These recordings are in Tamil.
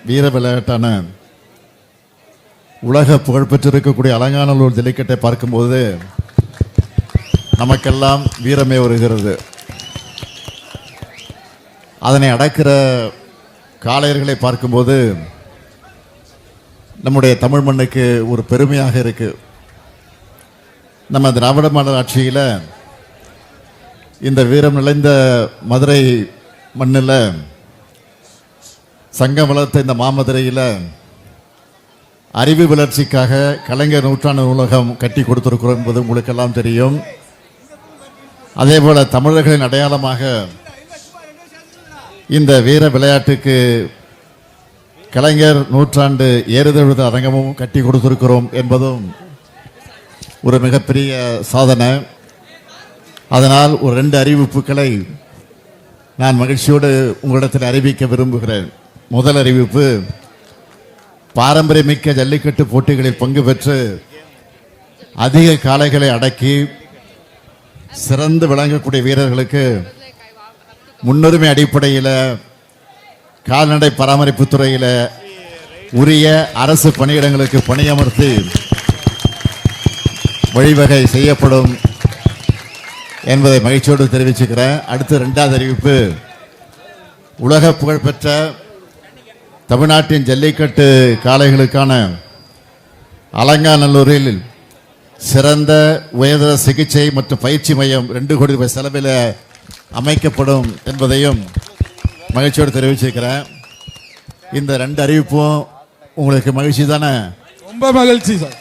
வீர விளையாட்டான உலக புகழ்பெற்றிருக்கக்கூடிய அலங்காநல்லூர் ஜல்லிக்கட்டை பார்க்கும்போது நமக்கெல்லாம் வீரமே வருகிறது. அதனை அடக்கிற காளையர்களை பார்க்கும்போது நம்முடைய தமிழ் மண்ணுக்கு ஒரு பெருமையாக இருக்கு. நம்ம திராவிட மாடல் ஆட்சியில் இந்த வீரம் நிறைந்த மதுரை மண்ணில் சங்கம் வளர்த்த இந்த மாமதுரையில் அறிவு வளர்ச்சிக்காக கலைஞர் நூற்றாண்டு நூலகம் கட்டி கொடுத்திருக்கிறோம் என்பது உங்களுக்கெல்லாம் தெரியும். அதே போல தமிழர்களின் அடையாளமாக இந்த வீர விளையாட்டுக்கு கலைஞர் நூற்றாண்டு ஏறுதழுத அரங்கமும் கட்டி கொடுத்திருக்கிறோம் என்பதும் ஒரு மிகப்பெரிய சாதனை. அதனால் ஒரு 2 அறிவிப்புகளை நான் மகிழ்ச்சியோடு உங்களிடத்தில் அறிவிக்க விரும்புகிறேன். முதல் அறிவிப்பு, பாரம்பரியமிக்க ஜல்லிக்கட்டு போட்டிகளில் பங்கு பெற்று அதிக காளைகளை அடக்கி சிறந்து விளங்கக்கூடிய வீரர்களுக்கு முன்னுரிமை அடிப்படையில் கால்நடை பராமரிப்பு துறையில் உரிய அரசு பணியிடங்களுக்கு பணியமர்த்தி வழிவகை செய்யப்படும் என்பதை மகிழ்ச்சியோடு தெரிவிச்சுக்கிறேன். அடுத்து 2வது அறிவிப்பு, உலக புகழ்பெற்ற தமிழ்நாட்டின் ஜல்லிக்கட்டு காளைகளுக்கான அலங்காநல்லூரில் சிறந்த உயர்தர சிகிச்சை மற்றும் பயிற்சி மையம் 2 கோடி ரூபாய் செலவில் அமைக்கப்படும் என்பதையும் மகிழ்ச்சியோடு தெரிவிச்சிருக்கிறேன். இந்த 2 அறிவிப்பும் உங்களுக்கு மகிழ்ச்சி தானே? ரொம்ப மகிழ்ச்சி சார்,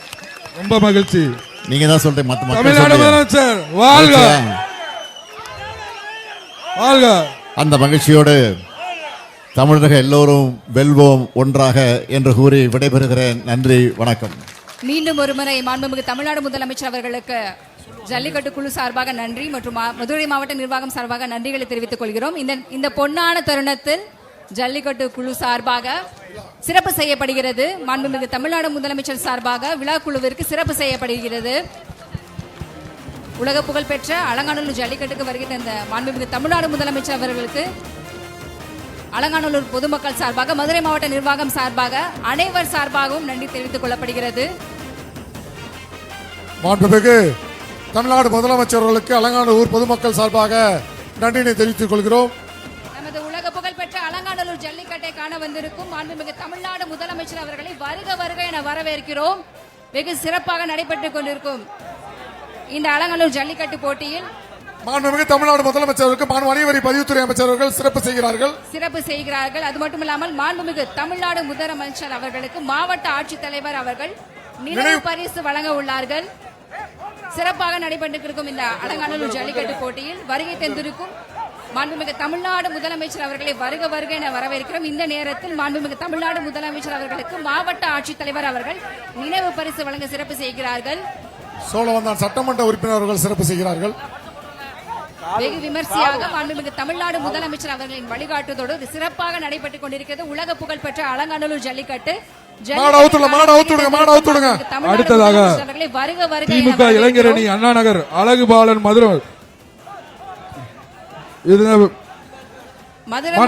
ரொம்ப மகிழ்ச்சி. நீங்க தான் சொல்றீங்க. அந்த மகிழ்ச்சியோடு தமிழர்கள் எல்லோரும் வெல்வோம் ஒன்றாக என்று கூறி விடைபெறுகிறேன். நன்றி, வணக்கம். மீண்டும் ஒருமுறை மாண்புமிகு தமிழ்நாடு முதலமைச்சர் அவர்களுக்கு ஜல்லிக்கட்டு குழு சார்பாக நன்றி மற்றும் மதுரை மாவட்ட நிர்வாகம் சார்பாக நன்றிகளை தெரிவித்துக் கொள்கிறோம். இந்த பொன்னான தருணத்தில் ஜல்லிக்கட்டு குழு சார்பாக சிறப்பு செய்யப்படுகிறது. மாண்புமிகு தமிழ்நாடு முதலமைச்சர் சார்பாக விழா குழுவிற்கு சிறப்பு செய்யப்படுகிறது. உலக புகழ்பெற்ற அலங்காநல்லூர் ஜல்லிக்கட்டுக்கு வருகிற இந்த மாண்புமிகு தமிழ்நாடு முதலமைச்சர் அவர்களுக்கு அலங்காநல்லூர் பொதுமக்கள் சார்பாக மதுரை மாவட்ட நிர்வாகம் சார்பாக அனைவர் சார்பாகவும் நன்றி தெரிவித்துக் கொள்ளப்படுகிறது. மாண்புமிகு தமிழ்நாடு முதலமைச்சர்களுக்கு அலங்காநல்லூர் பொதுமக்கள் சார்பாக நன்றியை தெரிவித்துக் கொள்கிறோம். நமது உலக புகழ்பெற்ற அலங்காநல்லூர் ஜல்லிக்கட்டை காண வந்திருக்கும் மாண்புமிகு தமிழ்நாடு முதலமைச்சர் அவர்களை வருக வருக என வரவேற்கிறோம். வெகு சிறப்பாக நடைபெற்றுக் கொண்டிருக்கும் இந்த அலங்காநல்லூர் ஜல்லிக்கட்டு போட்டியில் மாண்புமிகு தமிழ்நாடு முதலமைச்சருக்கு வரி பதிவுத்துறை அமைச்சர்கள் சிறப்பு செய்கிறார்கள். அது மட்டுமில்லாமல் மாண்புமிகு தமிழ்நாடு முதலமைச்சர் அவர்களுக்கு மாவட்ட ஆட்சித்தலைவர் அவர்கள் நினைவு பரிசு வழங்க உள்ளார்கள். சிறப்பாக நடைபெற்றிருக்கும் இந்த அலங்காநல்லூர் ஜல்லிக்கட்டு போட்டியில் வருகை தந்திருக்கும் மாண்புமிகு தமிழ்நாடு முதலமைச்சர் அவர்களை வருக வருக என வரவேற்கிறோம். இந்த நேரத்தில் மாண்புமிகு தமிழ்நாடு முதலமைச்சர் அவர்களுக்கு மாவட்ட ஆட்சித்தலைவர் அவர்கள் நினைவு பரிசு வழங்க சிறப்பு செய்கிறார்கள். சோழவந்தான் சட்டமன்ற உறுப்பினர்கள் சிறப்பு செய்கிறார்கள். வெகு விமர்சையாக மாண்புமிகு தமிழ்நாடு முதலமைச்சர் அவர்களின் வழிகாட்டுதோடு சிறப்பாக நடைபெற்றுக் கொண்டிருக்கிறது உலக புகழ்பெற்ற அலங்காநல்லூர் ஜல்லிக்கட்டு. அடுத்ததாக திமுக இளைஞரணி அண்ணா நகர் அழகுபாலன் மதுரை